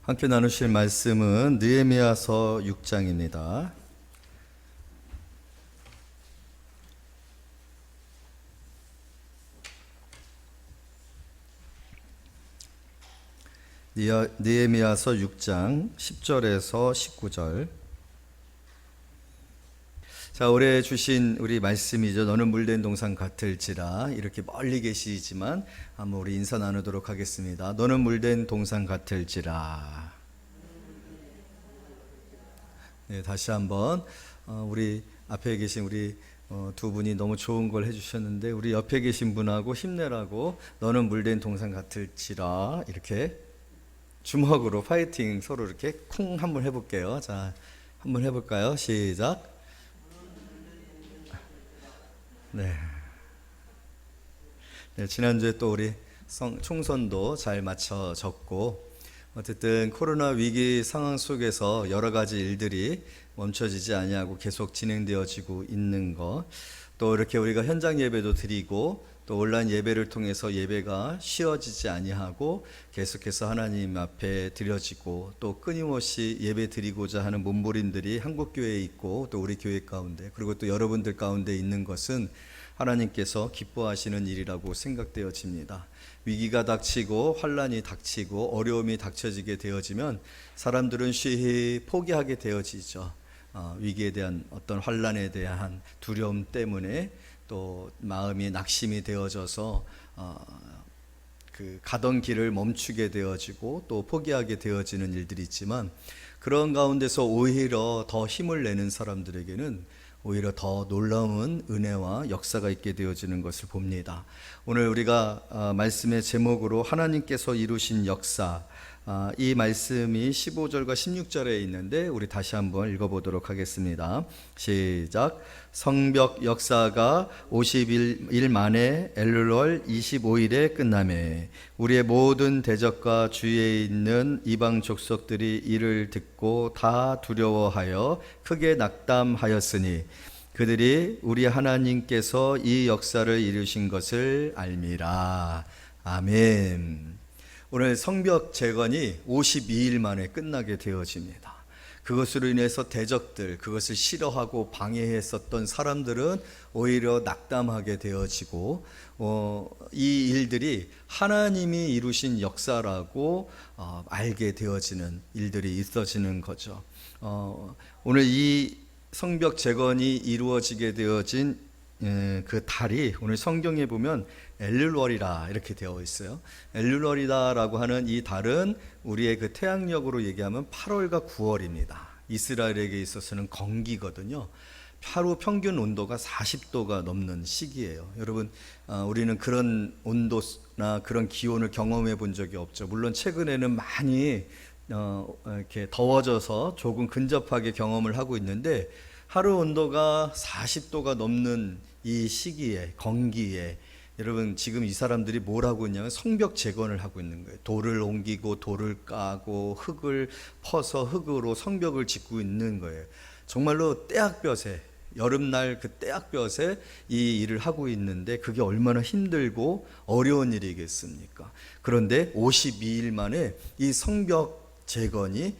함께 나누실 말씀은 느헤미야서 6장입니다. 느헤미야서 6장 10절에서 19절. 자, 올해 주신 우리 말씀이죠. 너는 물된 동산 같을지라. 이렇게 멀리 계시지만 한번 우리 인사 나누도록 하겠습니다. 너는 물된 동산 같을지라. 네, 다시 한번 우리 앞에 계신 우리 두 분이 너무 좋은 걸 해주셨는데, 우리 옆에 계신 분하고 힘내라고 너는 물된 동산 같을지라 이렇게 주먹으로 파이팅 서로 이렇게 쿵 한번 해볼게요. 자, 한번 해볼까요? 시작. 네. 네, 지난주에 또 우리 총선도 잘 마쳐졌고, 어쨌든 코로나 위기 상황 속에서 여러 가지 일들이 멈춰지지 아니하고 계속 진행되어지고 있는 것, 또 이렇게 우리가 현장 예배도 드리고 또 온라인 예배를 통해서 예배가 쉬어지지 아니하고 계속해서 하나님 앞에 드려지고, 또 끊임없이 예배 드리고자 하는 몸부림들이 한국교회에 있고 또 우리 교회 가운데, 그리고 또 여러분들 가운데 있는 것은 하나님께서 기뻐하시는 일이라고 생각되어집니다. 위기가 닥치고 환란이 닥치고 어려움이 닥쳐지게 되어지면 사람들은 쉬이 포기하게 되어지죠. 위기에 대한 어떤 환란에 대한 두려움 때문에 또 마음이 낙심이 되어져서 그 가던 길을 멈추게 되어지고 또 포기하게 되어지는 일들이 있지만, 그런 가운데서 오히려 더 힘을 내는 사람들에게는 오히려 더 놀라운 은혜와 역사가 있게 되어지는 것을 봅니다. 오늘 우리가 말씀의 제목으로 하나님께서 이루신 역사, 이 말씀이 15절과 16절에 있는데 우리 다시 한번 읽어보도록 하겠습니다. 시작. 성벽 역사가 50일 만에 엘룰월 25일에 끝나매 우리의 모든 대적과 주위에 있는 이방 족속들이 이를 듣고 다 두려워하여 크게 낙담하였으니 그들이 우리 하나님께서 이 역사를 이루신 것을 알미라. 아멘. 오늘 성벽 재건이 52일 만에 끝나게 되어집니다. 그것으로 인해서 대적들, 그것을 싫어하고 방해했었던 사람들은 오히려 낙담하게 되어지고, 이 일들이 하나님이 이루신 역사라고 알게 되어지는 일들이 있어지는 거죠. 오늘 이 성벽 재건이 이루어지게 되어진 그 달이 오늘 성경에 보면 엘룰월이라 이렇게 되어 있어요. 엘룰월이다라고 하는 이 달은 우리의 그 태양력으로 얘기하면 8월과 9월입니다. 이스라엘에게 있어서는 건기거든요. 하루 평균 온도가 40도가 넘는 시기예요. 여러분, 우리는 그런 온도나 그런 기온을 경험해 본 적이 없죠. 물론 최근에는 많이 이렇게 더워져서 조금 근접하게 경험을 하고 있는데, 하루 온도가 40도가 넘는 이 시기에, 건기에 여러분, 지금 이 사람들이 뭘 하고 있냐면 성벽 재건을 하고 있는 거예요. 돌을 옮기고 돌을 까고 흙을 퍼서 흙으로 성벽을 짓고 있는 거예요. 정말로 떼약볕에, 여름날 그 떼약볕에 이 일을 하고 있는데 그게 얼마나 힘들고 어려운 일이겠습니까? 그런데 52일 만에 이 성벽 재건이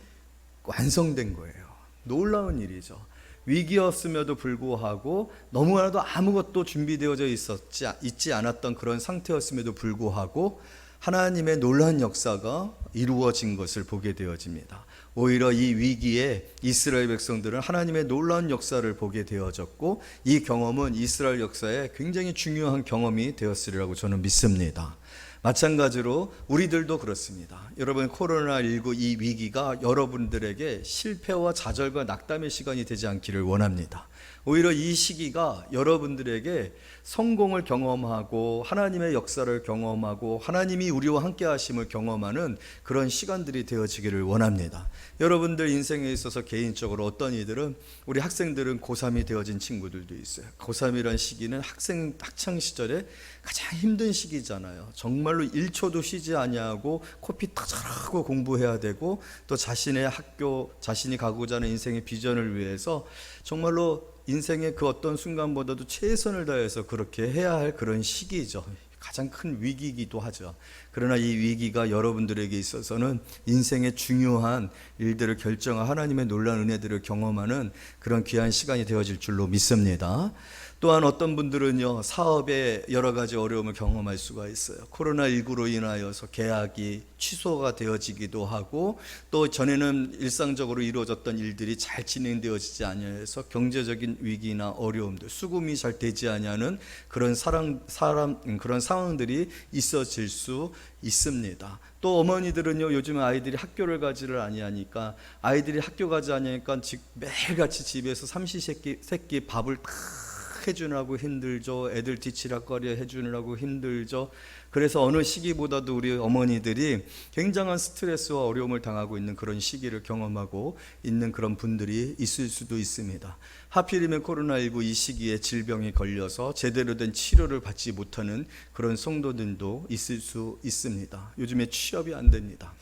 완성된 거예요. 놀라운 일이죠. 위기였음에도 불구하고, 너무나도 아무것도 준비되어져 있지 않았던 그런 상태였음에도 불구하고 하나님의 놀라운 역사가 이루어진 것을 보게 되어집니다. 오히려 이 위기에 이스라엘 백성들은 하나님의 놀라운 역사를 보게 되어졌고, 이 경험은 이스라엘 역사에 굉장히 중요한 경험이 되었으리라고 저는 믿습니다. 마찬가지로 우리들도 그렇습니다. 여러분, 코로나19 이 위기가 여러분들에게 실패와 좌절과 낙담의 시간이 되지 않기를 원합니다. 오히려 이 시기가 여러분들에게 성공을 경험하고 하나님의 역사를 경험하고 하나님이 우리와 함께 하심을 경험하는 그런 시간들이 되어지기를 원합니다. 여러분들 인생에 있어서 개인적으로 어떤 이들은, 우리 학생들은 고3이 되어진 친구들도 있어요. 고3이라는 시기는 학창 시절에 가장 힘든 시기잖아요. 정말로 1초도 쉬지 아니하고 코피 터져라고 공부해야 되고, 또 자신의 학교, 자신이 가고자 하는 인생의 비전을 위해서 정말로 인생의 그 어떤 순간보다도 최선을 다해서 그렇게 해야 할 그런 시기죠. 가장 큰 위기이기도 하죠. 그러나 이 위기가 여러분들에게 있어서는 인생의 중요한 일들을 결정한 하나님의 놀라운 은혜들을 경험하는 그런 귀한 시간이 되어질 줄로 믿습니다. 또한 어떤 분들은요, 사업에 여러 가지 어려움을 경험할 수가 있어요. 코로나19로 인하여서 계약이 취소가 되어지기도 하고, 또 전에는 일상적으로 이루어졌던 일들이 잘 진행되어지지 않아서 경제적인 위기나 어려움들, 수금이 잘 되지 않는 그런 그런 상황들이 있어질 수 있습니다. 또 어머니들은요, 요즘 아이들이 학교를 가지를 아니하니까, 아이들이 학교 가지 않으니까 매일같이 집에서 삼시세끼 밥을 다 해주느라고 힘들죠. 애들 뒤치락거려 해주느라고 힘들죠. 그래서 어느 시기보다도 우리 어머니들이 굉장한 스트레스와 어려움을 당하고 있는 그런 시기를 경험하고 있는 그런 분들이 있을 수도 있습니다. 하필이면 코로나19 이 시기에 질병에 걸려서 제대로 된 치료를 받지 못하는 그런 성도들도 있을 수 있습니다. 요즘에 취업이 안 됩니다.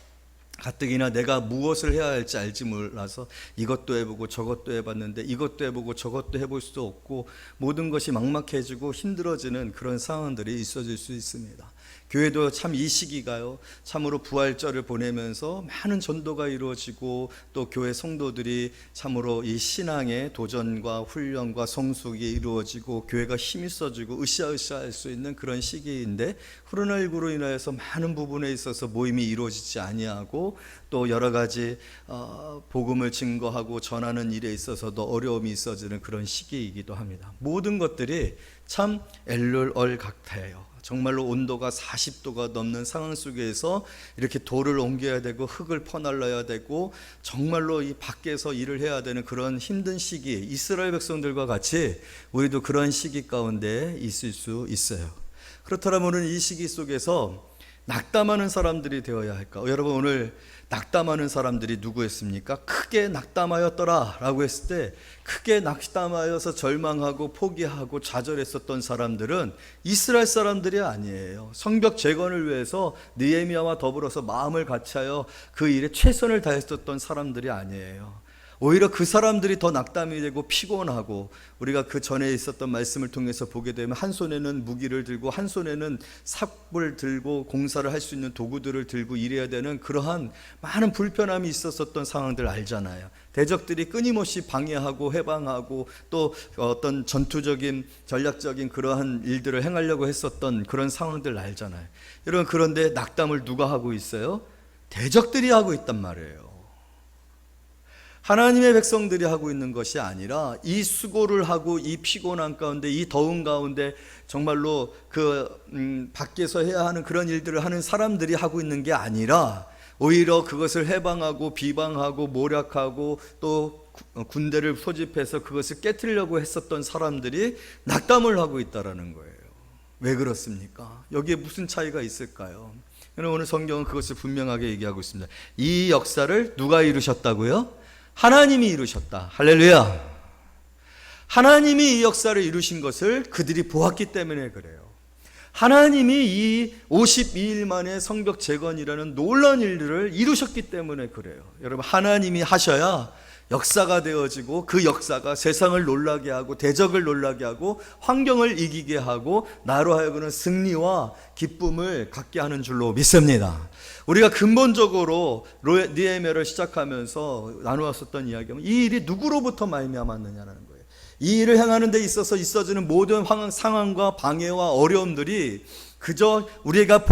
가뜩이나 내가 무엇을 해야 할지 알지 몰라서 이것도 해보고 저것도 해봤는데 이것도 해보고 저것도 해볼 수도 없고 모든 것이 막막해지고 힘들어지는 그런 상황들이 있어질 수 있습니다. 교회도 참 이 시기가요, 참으로 부활절을 보내면서 많은 전도가 이루어지고 또 교회 성도들이 참으로 이 신앙의 도전과 훈련과 성숙이 이루어지고 교회가 힘이 써지고 으쌰으쌰 할 수 있는 그런 시기인데, 코로나19로 인하여서 많은 부분에 있어서 모임이 이루어지지 아니하고 또 여러 가지 복음을 증거하고 전하는 일에 있어서도 어려움이 있어지는 그런 시기이기도 합니다. 모든 것들이 참 엘룰얼각타예요. 정말로 온도가 40도가 넘는 상황 속에서 이렇게 돌을 옮겨야 되고 흙을 퍼날라야 되고 정말로 이 밖에서 일을 해야 되는 그런 힘든 시기, 이스라엘 백성들과 같이 우리도 그런 시기 가운데 있을 수 있어요. 그렇다면 이 시기 속에서 낙담하는 사람들이 되어야 할까? 여러분, 오늘 낙담하는 사람들이 누구였습니까? 크게 낙담하였더라 라고 했을 때, 크게 낙담하여서 절망하고 포기하고 좌절했었던 사람들은 이스라엘 사람들이 아니에요. 성벽 재건을 위해서 느헤미야와 더불어서 마음을 같이하여 그 일에 최선을 다했었던 사람들이 아니에요. 오히려 그 사람들이 더 낙담이 되고 피곤하고, 우리가 그 전에 있었던 말씀을 통해서 보게 되면 한 손에는 무기를 들고 한 손에는 삽을 들고 공사를 할 수 있는 도구들을 들고 일해야 되는 그러한 많은 불편함이 있었던 상황들 알잖아요. 대적들이 끊임없이 방해하고 해방하고 또 어떤 전투적인 전략적인 그러한 일들을 행하려고 했었던 그런 상황들 알잖아요. 여러분, 그런데 낙담을 누가 하고 있어요? 대적들이 하고 있단 말이에요. 하나님의 백성들이 하고 있는 것이 아니라 이 수고를 하고 이 피곤한 가운데, 이 더운 가운데 정말로 밖에서 해야 하는 그런 일들을 하는 사람들이 하고 있는 게 아니라, 오히려 그것을 해방하고 비방하고 모략하고 또 군대를 소집해서 그것을 깨트리려고 했었던 사람들이 낙담을 하고 있다라는 거예요. 왜 그렇습니까? 여기에 무슨 차이가 있을까요? 오늘 성경은 그것을 분명하게 얘기하고 있습니다. 이 역사를 누가 이루셨다고요? 하나님이 이루셨다. 할렐루야. 하나님이 이 역사를 이루신 것을 그들이 보았기 때문에 그래요. 하나님이 이 52일 만에 성벽 재건이라는 놀라운 일들을 이루셨기 때문에 그래요. 여러분, 하나님이 하셔야 역사가 되어지고 그 역사가 세상을 놀라게 하고 대적을 놀라게 하고 환경을 이기게 하고 나로 하여금 승리와 기쁨을 갖게 하는 줄로 믿습니다. 우리가 근본적으로 느헤미야를 시작하면서 나누었었던 이야기는 이 일이 누구로부터 말미암았느냐라는 거예요. 이 일을 행하는 데 있어서 있어지는 모든 상황과 방해와 어려움들이 그저 우리가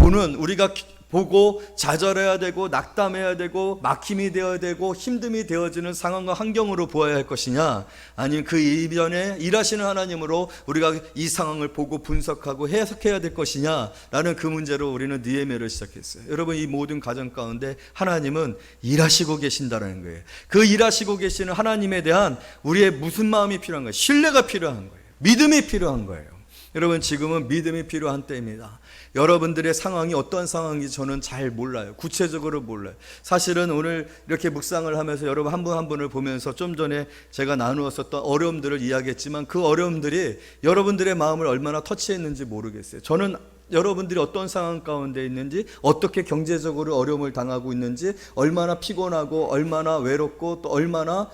보고 좌절해야 되고 낙담해야 되고 막힘이 되어야 되고 힘듦이 되어지는 상황과 환경으로 보아야 할 것이냐, 아니면 그 이변에 일하시는 하나님으로 우리가 이 상황을 보고 분석하고 해석해야 될 것이냐라는 그 문제로 우리는 느헤미야를 시작했어요. 여러분, 이 모든 가정 가운데 하나님은 일하시고 계신다는 거예요. 그 일하시고 계시는 하나님에 대한 우리의 무슨 마음이 필요한 거예요? 신뢰가 필요한 거예요. 믿음이 필요한 거예요. 여러분, 지금은 믿음이 필요한 때입니다. 여러분들의 상황이 어떤 상황인지 저는 잘 몰라요. 구체적으로 몰라요. 사실은 오늘 이렇게 묵상을 하면서 여러분 한 분 한 분을 보면서 좀 전에 제가 나누었었던 어려움들을 이야기했지만 그 어려움들이 여러분들의 마음을 얼마나 터치했는지 모르겠어요. 저는 여러분들이 어떤 상황 가운데 있는지, 어떻게 경제적으로 어려움을 당하고 있는지, 얼마나 피곤하고 얼마나 외롭고 또 얼마나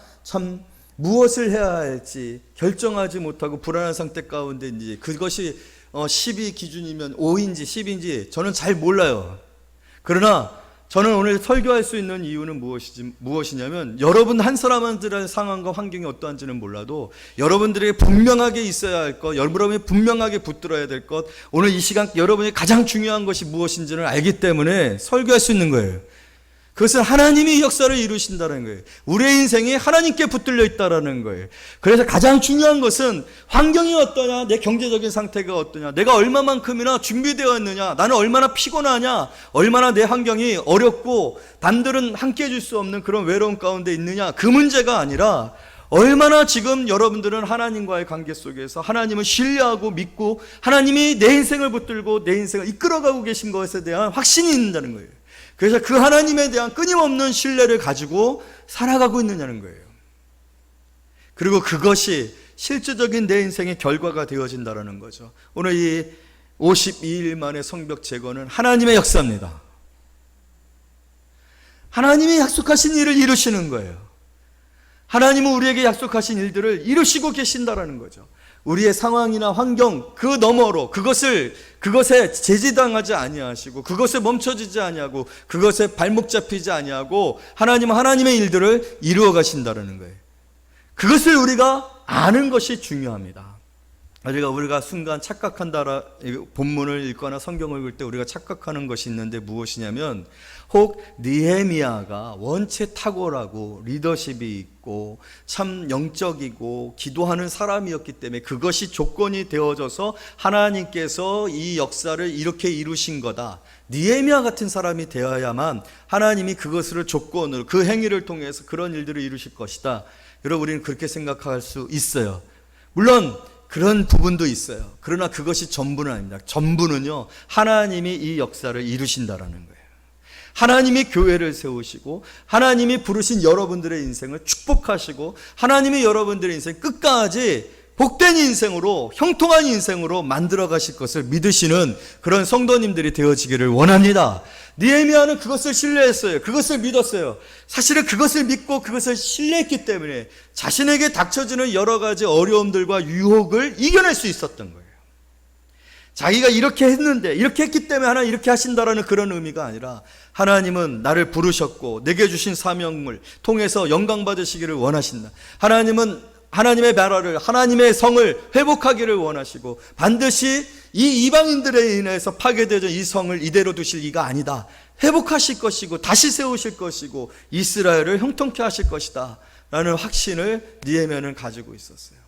무엇을 해야 할지 결정하지 못하고 불안한 상태 가운데 있는지, 그것이 10이 기준이면 5인지 10인지 저는 잘 몰라요. 그러나 저는 오늘 설교할 수 있는 이유는 무엇이냐면 여러분 한 사람들의 상황과 환경이 어떠한지는 몰라도 여러분들에게 분명하게 있어야 할 것, 여러분이 분명하게 붙들어야 될 것, 오늘 이 시간 여러분이 가장 중요한 것이 무엇인지를 알기 때문에 설교할 수 있는 거예요. 그것은 하나님이 역사를 이루신다는 거예요. 우리의 인생이 하나님께 붙들려 있다는 거예요. 그래서 가장 중요한 것은 환경이 어떠냐, 내 경제적인 상태가 어떠냐, 내가 얼마만큼이나 준비되어 있느냐, 나는 얼마나 피곤하냐, 얼마나 내 환경이 어렵고 남들은 함께 해줄 수 없는 그런 외로움 가운데 있느냐, 그 문제가 아니라 얼마나 지금 여러분들은 하나님과의 관계 속에서 하나님을 신뢰하고 믿고 하나님이 내 인생을 붙들고 내 인생을 이끌어가고 계신 것에 대한 확신이 있는다는 거예요. 그래서 그 하나님에 대한 끊임없는 신뢰를 가지고 살아가고 있느냐는 거예요. 그리고 그것이 실질적인 내 인생의 결과가 되어진다는 거죠. 오늘 이 52일 만의 성벽 제거는 하나님의 역사입니다. 하나님이 약속하신 일을 이루시는 거예요. 하나님은 우리에게 약속하신 일들을 이루시고 계신다라는 거죠. 우리의 상황이나 환경 그 너머로 그것에 제지당하지 아니하시고 그것에 멈춰지지 아니하고 그것에 발목 잡히지 아니하고 하나님은 하나님의 일들을 이루어 가신다라는 거예요. 그것을 우리가 아는 것이 중요합니다. 우리가 순간 착각한다라 본문을 읽거나 성경을 읽을 때 우리가 착각하는 것이 있는데 무엇이냐면 혹 느헤미야가 원체 탁월하고 리더십이 있고 참 영적이고 기도하는 사람이었기 때문에 그것이 조건이 되어져서 하나님께서 이 역사를 이렇게 이루신 거다. 느헤미야 같은 사람이 되어야만 하나님이 그것을 조건으로 그 행위를 통해서 그런 일들을 이루실 것이다. 여러분 우리는 그렇게 생각할 수 있어요. 물론 그런 부분도 있어요. 그러나 그것이 전부는 아닙니다. 전부는요, 하나님이 이 역사를 이루신다라는 거예요. 하나님이 교회를 세우시고 하나님이 부르신 여러분들의 인생을 축복하시고 하나님이 여러분들의 인생 끝까지 복된 인생으로 형통한 인생으로 만들어 가실 것을 믿으시는 그런 성도님들이 되어지기를 원합니다. 느헤미야는 그것을 신뢰했어요. 그것을 믿었어요. 사실은 그것을 믿고 그것을 신뢰했기 때문에 자신에게 닥쳐지는 여러 가지 어려움들과 유혹을 이겨낼 수 있었던 거예요. 자기가 이렇게 했는데 이렇게 했기 때문에 하나님 이렇게 하신다라는 그런 의미가 아니라 하나님은 나를 부르셨고 내게 주신 사명을 통해서 영광 받으시기를 원하신다. 하나님은 하나님의 나라를 하나님의 성을 회복하기를 원하시고 반드시 이 이방인들에 인해서 파괴되어진 이 성을 이대로 두실 이가 아니다. 회복하실 것이고 다시 세우실 것이고 이스라엘을 형통케 하실 것이다 라는 확신을 느헤미야는 가지고 있었어요.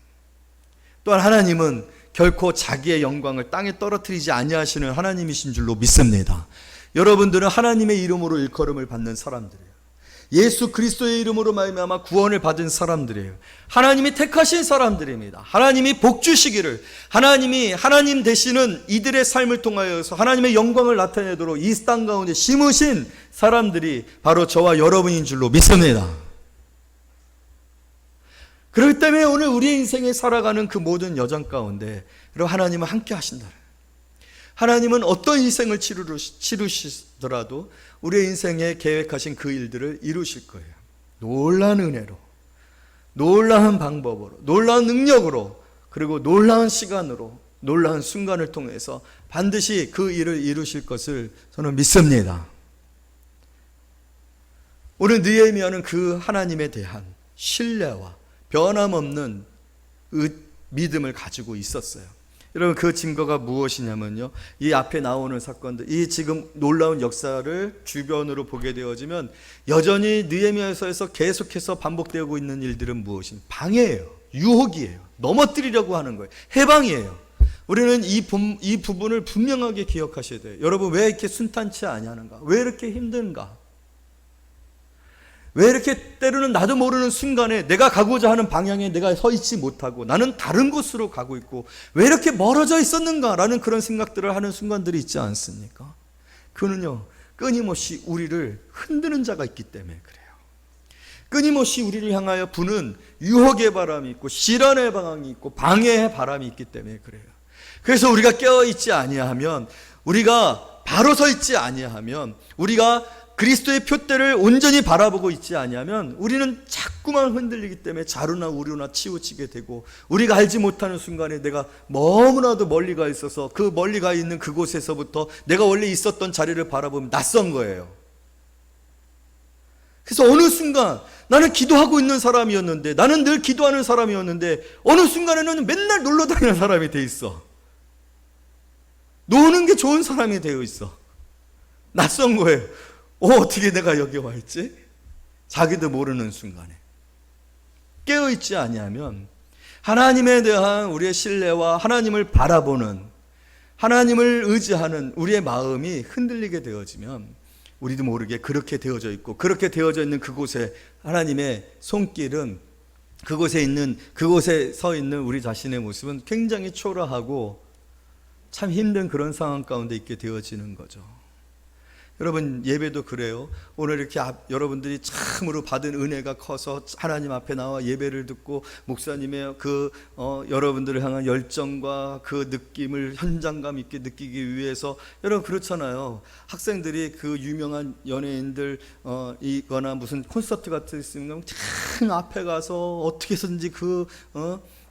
또한 하나님은 결코 자기의 영광을 땅에 떨어뜨리지 아니하시는 하나님이신 줄로 믿습니다. 여러분들은 하나님의 이름으로 일컬음을 받는 사람들이에요. 예수 그리스도의 이름으로 말미암아 구원을 받은 사람들이에요. 하나님이 택하신 사람들입니다. 하나님이 복 주시기를 하나님이 하나님 되시는 이들의 삶을 통하여서 하나님의 영광을 나타내도록 이 땅 가운데 심으신 사람들이 바로 저와 여러분인 줄로 믿습니다. 그렇기 때문에 오늘 우리의 인생에 살아가는 그 모든 여정 가운데 하나님은 함께 하신다. 하나님은 어떤 인생을 치르시더라도 우리의 인생에 계획하신 그 일들을 이루실 거예요. 놀라운 은혜로, 놀라운 방법으로, 놀라운 능력으로, 그리고 놀라운 시간으로, 놀라운 순간을 통해서 반드시 그 일을 이루실 것을 저는 믿습니다. 오늘 느헤미야는 그 하나님에 대한 신뢰와 변함없는 믿음을 가지고 있었어요. 여러분 그 증거가 무엇이냐면요, 이 앞에 나오는 사건들, 이 지금 놀라운 역사를 주변으로 보게 되어지면 여전히 느헤미야서에서 계속해서 반복되고 있는 일들은 무엇입니까? 방해예요, 유혹이에요, 넘어뜨리려고 하는 거예요, 해방이에요. 우리는 이 부분을 분명하게 기억하셔야 돼요. 여러분 왜 이렇게 순탄치 아니하는가? 왜 이렇게 힘든가? 왜 이렇게 때로는 나도 모르는 순간에 내가 가고자 하는 방향에 내가 서 있지 못하고 나는 다른 곳으로 가고 있고 왜 이렇게 멀어져 있었는가라는 그런 생각들을 하는 순간들이 있지 않습니까? 그는요, 끊임없이 우리를 흔드는 자가 있기 때문에 그래요. 끊임없이 우리를 향하여 부는 유혹의 바람이 있고 시련의 방향이 있고 방해의 바람이 있기 때문에 그래요. 그래서 우리가 깨어있지 아니하면, 우리가 바로 서 있지 아니하면, 우리가 그리스도의 표대를 온전히 바라보고 있지 아니하면 우리는 자꾸 자꾸만 흔들리기 때문에 자루나 우류나 치우치게 되고, 우리가 알지 못하는 순간에 내가 너무나도 멀리 가 있어서 그 멀리 가 있는 그곳에서부터 내가 원래 있었던 자리를 바라보면 낯선 거예요. 그래서 어느 순간 나는 기도하고 있는 사람이었는데, 나는 늘 기도하는 사람이었는데, 어느 순간에는 맨날 놀러 다니는 사람이 돼 있어. 노는 게 좋은 사람이 되어 있어. 낯선 거예요. 어떻게 내가 여기 와 있지? 자기도 모르는 순간에. 깨어있지 아니하면 하나님에 대한 우리의 신뢰와 하나님을 바라보는, 하나님을 의지하는 우리의 마음이 흔들리게 되어지면 우리도 모르게 그렇게 되어져 있고, 그렇게 되어져 있는 그곳에 하나님의 손길은, 그곳에 서 있는 우리 자신의 모습은 굉장히 초라하고 참 힘든 그런 상황 가운데 있게 되어지는 거죠. 여러분, 예배도 그래요. 오늘 이렇게 여러분들이 참으로 받은 은혜가 커서 하나님 앞에 나와 예배를 듣고 목사님의 여러분들을 향한 열정과 그 느낌을 현장감 있게 느끼기 위해서, 여러분 그렇잖아요. 학생들이 그 유명한 연예인들 이거나 무슨 콘서트 같은 거 있으면 참 앞에 가서 어떻게 해서든지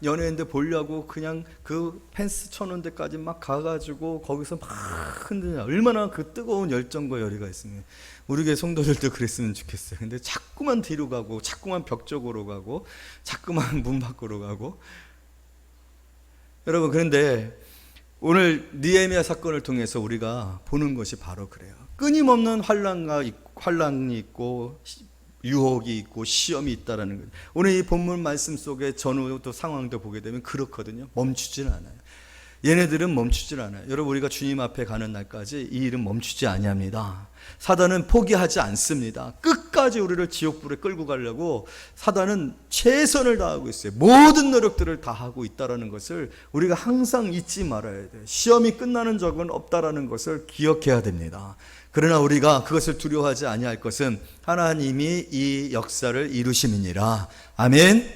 연예인들 보려고 그냥 그 펜스 쳐놓은 데까지 막 가가지고 거기서 막 흔드냐. 얼마나 그 뜨거운 열정과 열의가 있으면. 우리 교회 성도들도 그랬으면 좋겠어요. 근데 자꾸만 뒤로 가고, 자꾸만 벽 쪽으로 가고, 자꾸만 문 밖으로 가고. 여러분, 그런데 오늘 느헤미야 사건을 통해서 우리가 보는 것이 바로 그래요. 끊임없는 환난이 있고 유혹이 있고 시험이 있다라는 거예요. 오늘 이 본문 말씀 속에 전후도 상황도 보게 되면 그렇거든요. 멈추질 않아요. 얘네들은 멈추질 않아요. 여러분, 우리가 주님 앞에 가는 날까지 이 일은 멈추지 아니합니다. 사단은 포기하지 않습니다. 끝까지 우리를 지옥불에 끌고 가려고 사단은 최선을 다하고 있어요. 모든 노력들을 다하고 있다는 것을 우리가 항상 잊지 말아야 돼요. 시험이 끝나는 적은 없다라는 것을 기억해야 됩니다. 그러나 우리가 그것을 두려워하지 아니할 것은 하나님이 이 역사를 이루심이니라. 아멘.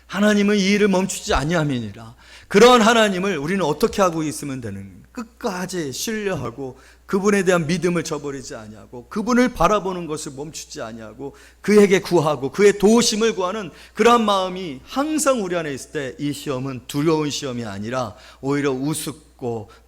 하나님은 이 일을 멈추지 아니함이니라. 그러한 하나님을 우리는 어떻게 하고 있으면 되는 거예요? 끝까지 신뢰하고 그분에 대한 믿음을 저버리지 아니하고 그분을 바라보는 것을 멈추지 아니하고 그에게 구하고 그의 도우심을 구하는 그러한 마음이 항상 우리 안에 있을 때 이 시험은 두려운 시험이 아니라 오히려 우습고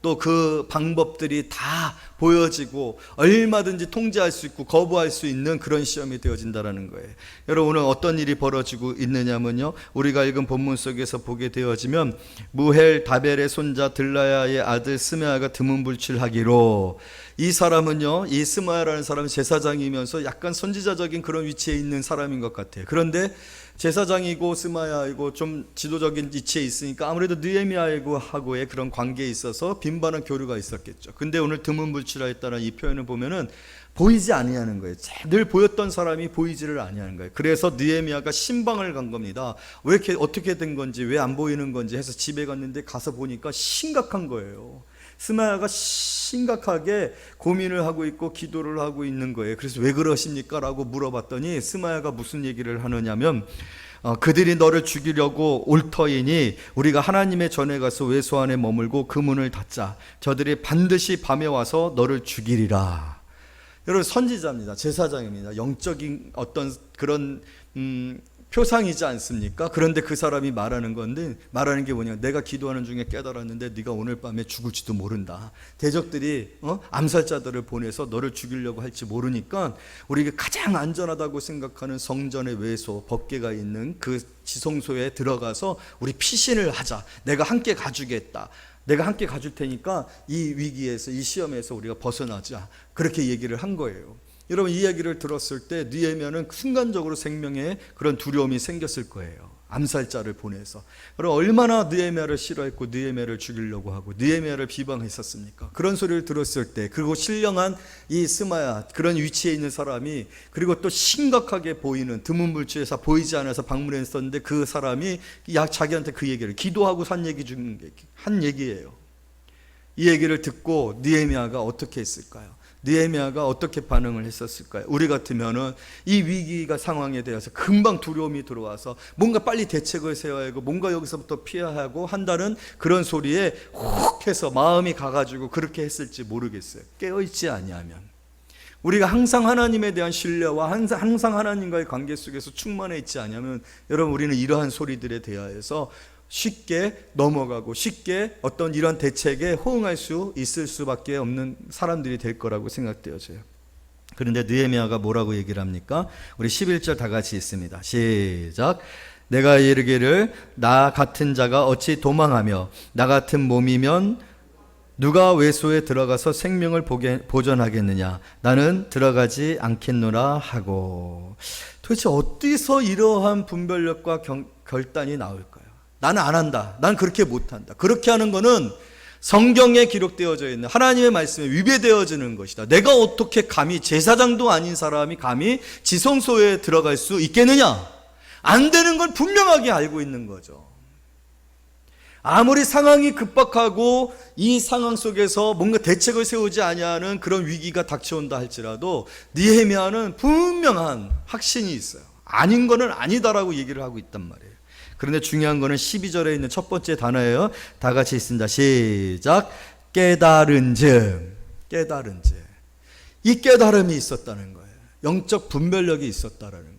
또 그 방법들이 다 보여지고 얼마든지 통제할 수 있고 거부할 수 있는 그런 시험이 되어진다는 거예요. 여러분, 오늘 어떤 일이 벌어지고 있느냐면요, 우리가 읽은 본문 속에서 보게 되어지면 무헬 다벨의 손자 들라야의 아들 스메아가 드문불출하기로, 이 사람은요, 이 스마야라는 사람은 제사장이면서 약간 선지자적인 그런 위치에 있는 사람인 것 같아요. 그런데 제사장이고 스마야이고 좀 지도적인 위치에 있으니까 아무래도 느헤미야하고의 그런 관계에 있어서 빈번한 교류가 있었겠죠. 근데 오늘 드문불출하였다는 이 표현을 보면은 보이지 아니하는 거예요. 늘 보였던 사람이 보이지를 아니하는 거예요. 그래서 느헤미야가 신방을 간 겁니다. 왜 이렇게 어떻게 된 건지, 왜 안 보이는 건지 해서 집에 갔는데 가서 보니까 심각한 거예요. 스마야가 심각하게 고민을 하고 있고 기도를 하고 있는 거예요. 그래서 왜 그러십니까? 라고 물어봤더니 스마야가 무슨 얘기를 하느냐면, 그들이 너를 죽이려고 올 터이니 우리가 하나님의 전에 가서 외소 안에 머물고 그 문을 닫자. 저들이 반드시 밤에 와서 너를 죽이리라. 여러분, 선지자입니다. 제사장입니다. 영적인 어떤 그런 표상이지 않습니까? 그런데 그 사람이 말하는 게 뭐냐, 내가 기도하는 중에 깨달았는데 네가 오늘 밤에 죽을지도 모른다. 대적들이 암살자들을 보내서 너를 죽이려고 할지 모르니까 우리가 가장 안전하다고 생각하는 성전의 외소, 법궤가 있는 그 지성소에 들어가서 우리 피신을 하자. 내가 함께 가주겠다. 내가 함께 가줄 테니까 이 위기에서, 이 시험에서 우리가 벗어나자. 그렇게 얘기를 한 거예요. 여러분, 이 이야기를 들었을 때 느헤미야는 순간적으로 생명에 그런 두려움이 생겼을 거예요. 암살자를 보내서. 여러분, 얼마나 느헤미야를 싫어했고 느헤미야를 죽이려고 하고 느헤미야를 비방했었습니까? 그런 소리를 들었을 때, 그리고 신령한 이 스마야, 그런 위치에 있는 사람이, 그리고 또 심각하게 보이는, 드문불출해서 보이지 않아서 방문했었는데 그 사람이 자기한테 그 얘기를, 기도하고 한 얘기예요. 이 얘기를 듣고 느헤미야가 어떻게 했을까요? 느헤미야가 어떻게 반응을 했었을까요? 우리 같으면은 이 위기가 상황에 대해서 금방 두려움이 들어와서 뭔가 빨리 대책을 세워야 하고 뭔가 여기서부터 피해야 하고 한다는 그런 소리에 혹 해서 마음이 가가지고 그렇게 했을지 모르겠어요. 깨어있지 아니하면. 우리가 항상 하나님에 대한 신뢰와 항상 하나님과의 관계 속에서 충만해 있지 않으면 여러분 우리는 이러한 소리들에 대하여서 쉽게 넘어가고 쉽게 어떤 이런 대책에 호응할 수 있을 수밖에 없는 사람들이 될 거라고 생각되어져요. 그런데 느헤미야가 뭐라고 얘기를 합니까? 우리 11절 다 같이 읽습니다. 시작. 내가 이르기를 나 같은 자가 어찌 도망하며 나 같은 몸이면 누가 외소에 들어가서 생명을 보존하겠느냐? 나는 들어가지 않겠노라 하고. 도대체 어디서 이러한 분별력과 결단이 나올까요? 나는 안 한다. 난 그렇게 못한다. 그렇게 하는 거는 성경에 기록되어져 있는 하나님의 말씀에 위배되어지는 것이다. 내가 어떻게 감히 제사장도 아닌 사람이 감히 지성소에 들어갈 수 있겠느냐? 안 되는 건 분명하게 알고 있는 거죠. 아무리 상황이 급박하고 이 상황 속에서 뭔가 대책을 세우지 아니하는 그런 위기가 닥쳐온다 할지라도 느헤미야는 분명한 확신이 있어요. 아닌 거는 아니다라고 얘기를 하고 있단 말이에요. 그런데 중요한 거는 12절에 있는 첫 번째 단어예요. 다 같이 읽습니다. 시작. 깨달은즉. 깨달은즉. 이 깨달음이 있었다는 거예요. 영적 분별력이 있었다라는 거예요.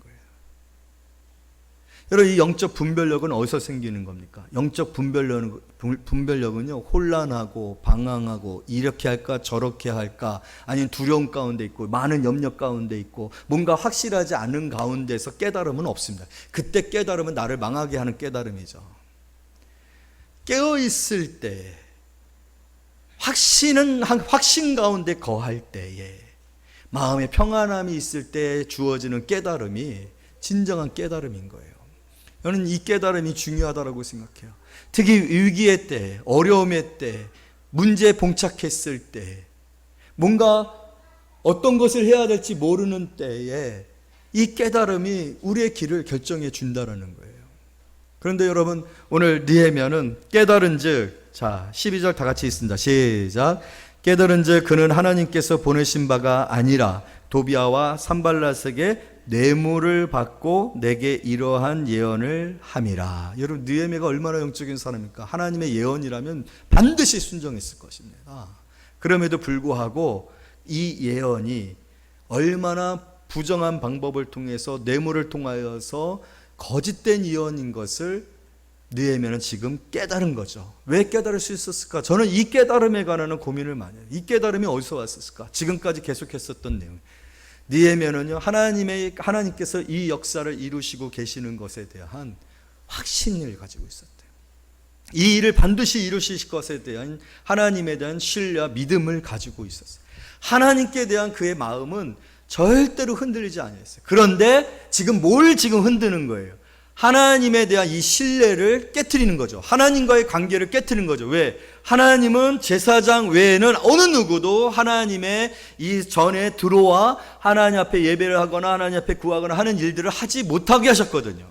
여러분, 이 영적 분별력은 어디서 생기는 겁니까? 영적 분별력은요, 혼란하고 방황하고 이렇게 할까 저렇게 할까, 아니면 두려움 가운데 있고 많은 염려 가운데 있고 뭔가 확실하지 않은 가운데서 깨달음은 없습니다. 그때 깨달음은 나를 망하게 하는 깨달음이죠. 깨어있을 때, 확신 가운데 거할 때에, 마음의 평안함이 있을 때 주어지는 깨달음이 진정한 깨달음인 거예요. 저는 이 깨달음이 중요하다고 생각해요. 특히 위기의 때, 어려움의 때, 문제에 봉착했을 때, 뭔가 어떤 것을 해야 될지 모르는 때에 이 깨달음이 우리의 길을 결정해 준다는 거예요. 그런데 여러분, 오늘 느헤미야는 깨달은즉, 자 12절 다 같이 읽습니다. 시작. 깨달은즉 그는 하나님께서 보내신 바가 아니라 도비아와 산발랏에게 뇌물을 받고 내게 이러한 예언을 함이라. 여러분, 느헤미야가 얼마나 영적인 사람입니까? 하나님의 예언이라면 반드시 순종했을 것입니다. 그럼에도 불구하고 이 예언이 얼마나 부정한 방법을 통해서 뇌물을 통하여서 거짓된 예언인 것을 느헤미야는 지금 깨달은 거죠. 왜 깨달을 수 있었을까? 저는 이 깨달음에 관한 고민을 많이 해요. 이 깨달음이 어디서 왔었을까? 지금까지 계속했었던 내용. 느헤미야는요, 하나님께서 이 역사를 이루시고 계시는 것에 대한 확신을 가지고 있었대요. 이 일을 반드시 이루실 것에 대한 하나님에 대한 신뢰와 믿음을 가지고 있었어요. 하나님께 대한 그의 마음은 절대로 흔들리지 않았어요. 그런데 지금 흔드는 거예요? 하나님에 대한 이 신뢰를 깨트리는 거죠. 하나님과의 관계를 깨트리는 거죠. 왜? 하나님은 제사장 외에는 어느 누구도 하나님의 이 전에 들어와 하나님 앞에 예배를 하거나 하나님 앞에 구하거나 하는 일들을 하지 못하게 하셨거든요.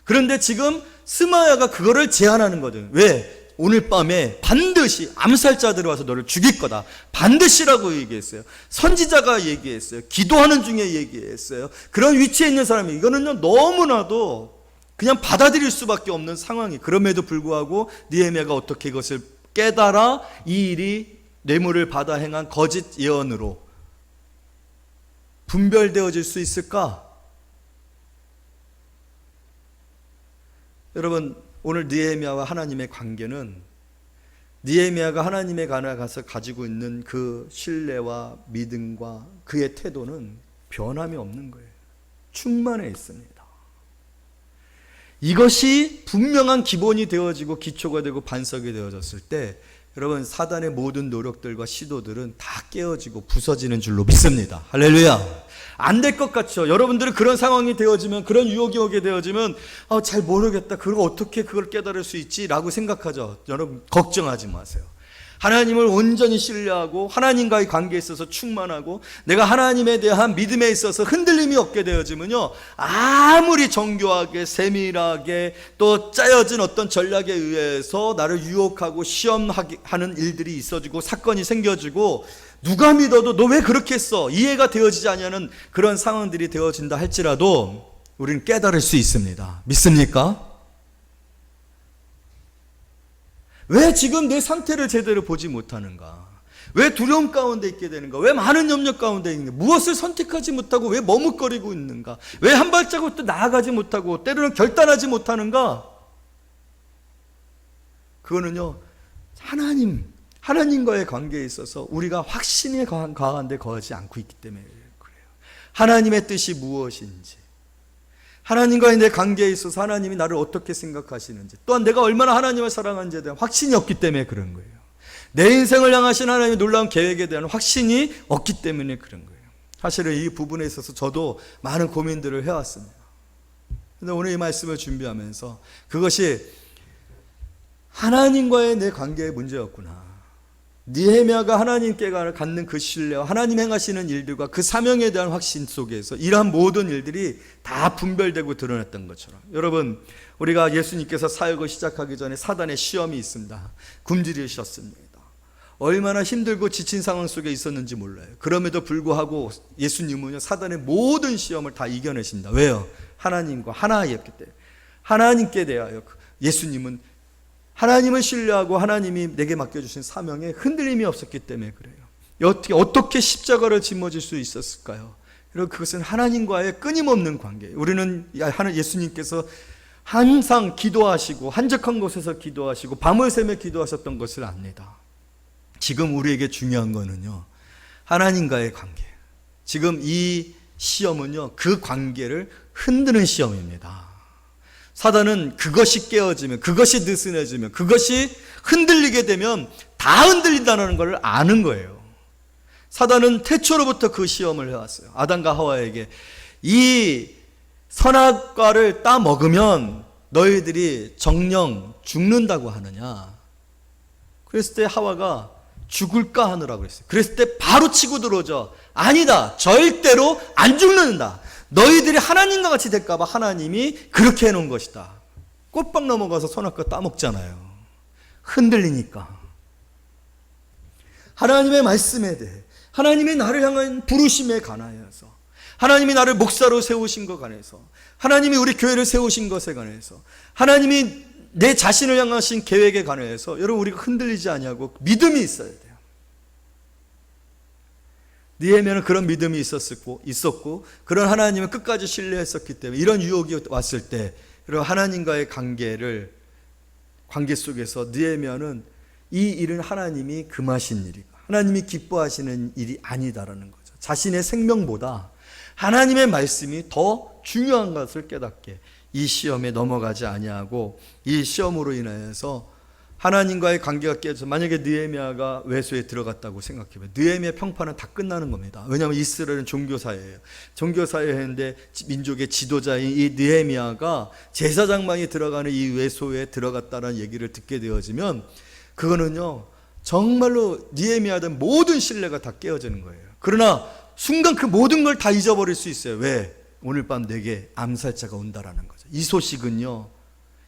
그런데 지금 스마야가 그거를 제안하는 거거든요. 왜? 오늘 밤에 반드시 암살자들이 와서 너를 죽일 거다. 반드시라고 얘기했어요. 선지자가 얘기했어요. 기도하는 중에 얘기했어요. 그런 위치에 있는 사람이, 이거는요 너무나도 그냥 받아들일 수밖에 없는 상황이. 그럼에도 불구하고 느헤미야가 어떻게 이것을 깨달아 이 일이 뇌물을 받아 행한 거짓 예언으로 분별되어질 수 있을까? 여러분, 오늘 느헤미야와 하나님의 관계는 느헤미야가 하나님의 관에 가서 가지고 있는 그 신뢰와 믿음과 그의 태도는 변함이 없는 거예요. 충만해 있습니다. 이것이 분명한 기본이 되어지고 기초가 되고 반석이 되어졌을 때 여러분, 사단의 모든 노력들과 시도들은 다 깨어지고 부서지는 줄로 믿습니다. 할렐루야. 안 될 것 같죠? 여러분들은 그런 상황이 되어지면, 그런 유혹이 오게 되어지면 잘 모르겠다, 그걸 어떻게 그걸 깨달을 수 있지? 라고 생각하죠. 여러분, 걱정하지 마세요. 하나님을 온전히 신뢰하고 하나님과의 관계에 있어서 충만하고 내가 하나님에 대한 믿음에 있어서 흔들림이 없게 되어지면요, 아무리 정교하게 세밀하게 또 짜여진 어떤 전략에 의해서 나를 유혹하고 시험하는 일들이 있어지고 사건이 생겨지고 누가 믿어도 너 왜 그렇게 했어? 이해가 되어지지 않는 그런 상황들이 되어진다 할지라도 우리는 깨달을 수 있습니다. 믿습니까? 왜 지금 내 상태를 제대로 보지 못하는가? 왜 두려움 가운데 있게 되는가? 왜 많은 염려 가운데 있는가? 무엇을 선택하지 못하고 왜 머뭇거리고 있는가? 왜 한 발자국 또 나아가지 못하고 때로는 결단하지 못하는가? 그거는요, 하나님과의 관계에 있어서 우리가 확신에 강한데 거하지 않고 있기 때문에 그래요. 하나님의 뜻이 무엇인지, 하나님과의 내 관계에 있어서 하나님이 나를 어떻게 생각하시는지, 또한 내가 얼마나 하나님을 사랑하는지에 대한 확신이 없기 때문에 그런 거예요. 내 인생을 향하신 하나님의 놀라운 계획에 대한 확신이 없기 때문에 그런 거예요. 사실은 이 부분에 있어서 저도 많은 고민들을 해왔습니다. 그런데 오늘 이 말씀을 준비하면서 그것이 하나님과의 내 관계의 문제였구나. 느헤미야가 하나님께 갖는 그 신뢰와 하나님 행하시는 일들과 그 사명에 대한 확신 속에서 이러한 모든 일들이 다 분별되고 드러났던 것처럼, 여러분, 우리가 예수님께서 사역을 시작하기 전에 사단의 시험이 있습니다. 굶주리셨습니다. 얼마나 힘들고 지친 상황 속에 있었는지 몰라요. 그럼에도 불구하고 예수님은 사단의 모든 시험을 다 이겨내신다. 왜요? 하나님과 하나였기 때문에. 하나님께 대하여 예수님은 하나님을 신뢰하고 하나님이 내게 맡겨주신 사명에 흔들림이 없었기 때문에 그래요. 어떻게 십자가를 짊어질 수 있었을까요? 여러분, 그것은 하나님과의 끊임없는 관계예요. 우리는 예수님께서 항상 기도하시고 한적한 곳에서 기도하시고 밤을 새며 기도하셨던 것을 압니다. 지금 우리에게 중요한 거는요, 하나님과의 관계. 지금 이 시험은요, 그 관계를 흔드는 시험입니다. 사단은 그것이 깨어지면, 그것이 느슨해지면, 그것이 흔들리게 되면 다 흔들린다는 걸 아는 거예요. 사단은 태초로부터 그 시험을 해왔어요. 아담과 하와에게 이 선악과를 따 먹으면 너희들이 정령 죽는다고 하느냐. 그랬을 때 하와가 죽을까 하느라고 그랬어요. 그랬을 때 바로 치고 들어오죠. 아니다, 절대로 안 죽는다. 너희들이 하나님과 같이 될까 봐 하나님이 그렇게 해놓은 것이다. 꽃빵 넘어가서 선악과 따먹잖아요. 흔들리니까. 하나님의 말씀에 대해, 하나님이 나를 향한 부르심에 관하여서, 하나님이 나를 목사로 세우신 것 관해서, 하나님이 우리 교회를 세우신 것에 관해서, 하나님이 내 자신을 향하신 계획에 관해서 여러분, 우리가 흔들리지 아니하고 믿음이 있어야 돼요. 느헤미야는 그런 믿음이 있었고 그런 하나님을 끝까지 신뢰했었기 때문에 이런 유혹이 왔을 때 여러분, 하나님과의 관계 속에서 느헤미야는 이 일은 하나님이 금하신 일이고 하나님이 기뻐하시는 일이 아니다라는 거죠. 자신의 생명보다 하나님의 말씀이 더 중요한 것을 깨닫게 이 시험에 넘어가지 아니하고, 이 시험으로 인하여서 하나님과의 관계가 깨져서, 만약에 느헤미야가 외소에 들어갔다고 생각해봐요. 느헤미야 평판은 다 끝나는 겁니다. 왜냐하면 이스라엘은 종교사회예요. 종교사회인데 민족의 지도자인 이 느헤미야가 제사장만이 들어가는 이 외소에 들어갔다는 얘기를 듣게 되어지면 그거는요, 정말로 느헤미야에 대한 모든 신뢰가 다 깨어지는 거예요. 그러나 순간 그 모든 걸 다 잊어버릴 수 있어요. 왜? 오늘 밤 내게 암살자가 온다라는 거죠. 이 소식은요,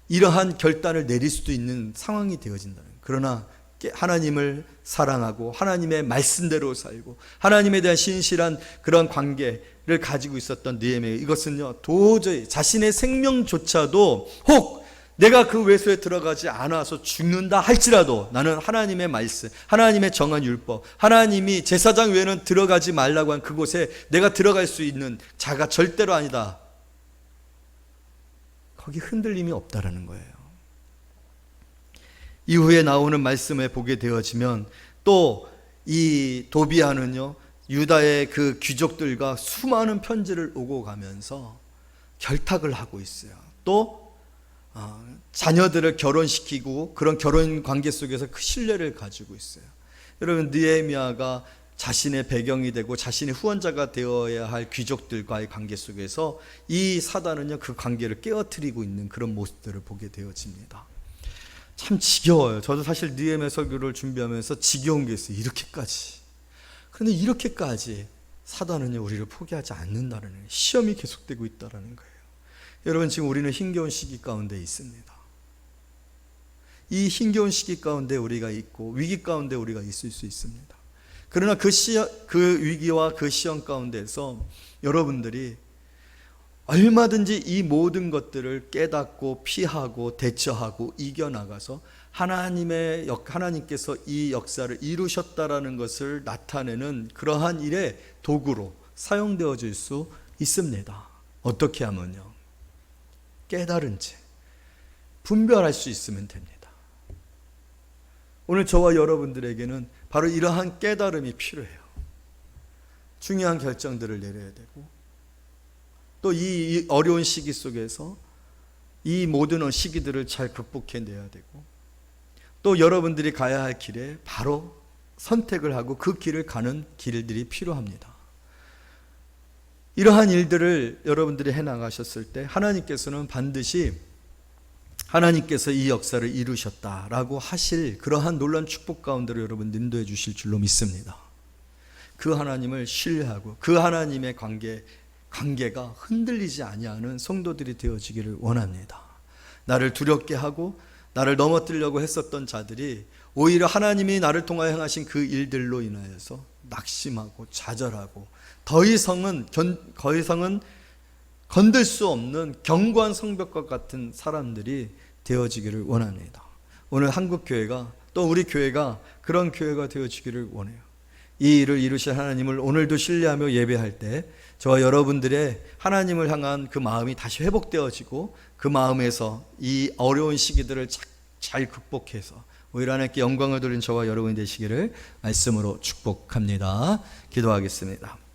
이러한 결단을 내릴 수도 있는 상황이 되어진다는 거예요. 그러나 하나님을 사랑하고 하나님의 말씀대로 살고 하나님에 대한 신실한 그런 관계를 가지고 있었던 느헤미야, 이것은요, 도저히 자신의 생명조차도 혹 내가 그 외소에 들어가지 않아서 죽는다 할지라도 나는 하나님의 말씀, 하나님의 정한 율법, 하나님이 제사장 외에는 들어가지 말라고 한 그곳에 내가 들어갈 수 있는 자가 절대로 아니다. 거기 흔들림이 없다라는 거예요. 이후에 나오는 말씀에 보게 되어지면 또 이 도비아는요, 유다의 그 귀족들과 수많은 편지를 오고 가면서 결탁을 하고 있어요. 또 자녀들을 결혼시키고 그런 결혼 관계 속에서 그 신뢰를 가지고 있어요. 여러분, 느헤미야가 자신의 배경이 되고 자신의 후원자가 되어야 할 귀족들과의 관계 속에서 이 사단은요, 그 관계를 깨어뜨리고 있는 그런 모습들을 보게 되어집니다. 참 지겨워요. 저도 사실 느헤미야 설교를 준비하면서 지겨운 게 있어요. 이렇게까지. 그런데 이렇게까지 사단은요, 우리를 포기하지 않는다는 거예요. 시험이 계속되고 있다는 거예요. 여러분, 지금 우리는 힘겨운 시기 가운데 있습니다. 이 힘겨운 시기 가운데 우리가 있고 위기 가운데 우리가 있을 수 있습니다. 그러나 그 위기와 그 시험 가운데서 여러분들이 얼마든지 이 모든 것들을 깨닫고 피하고 대처하고 이겨나가서 하나님께서 이 역사를 이루셨다라는 것을 나타내는 그러한 일의 도구로 사용되어질 수 있습니다. 어떻게 하면요? 깨달은 채 분별할 수 있으면 됩니다. 오늘 저와 여러분들에게는 바로 이러한 깨달음이 필요해요. 중요한 결정들을 내려야 되고, 또 이 어려운 시기 속에서 이 모든 시기들을 잘 극복해내야 되고, 또 여러분들이 가야 할 길에 바로 선택을 하고 그 길을 가는 길들이 필요합니다. 이러한 일들을 여러분들이 해나가셨을 때 하나님께서는 반드시 하나님께서 이 역사를 이루셨다라고 하실 그러한 놀라운 축복 가운데로 여러분 인도해 주실 줄로 믿습니다. 그 하나님을 신뢰하고 그 하나님의 관계가 흔들리지 아니하는 성도들이 되어지기를 원합니다. 나를 두렵게 하고 나를 넘어뜨리려고 했었던 자들이 오히려 하나님이 나를 통하여 행하신 그 일들로 인하여서 낙심하고 좌절하고 더 이상은 건들 수 없는 견고한 성벽과 같은 사람들이 되어지기를 원합니다. 오늘 한국교회가, 또 우리 교회가 그런 교회가 되어지기를 원해요. 이 일을 이루실 하나님을 오늘도 신뢰하며 예배할 때 저와 여러분들의 하나님을 향한 그 마음이 다시 회복되어지고, 그 마음에서 이 어려운 시기들을 잘 극복해서 오히려 하나님께 영광을 돌린 저와 여러분이 되시기를 말씀으로 축복합니다. 기도하겠습니다.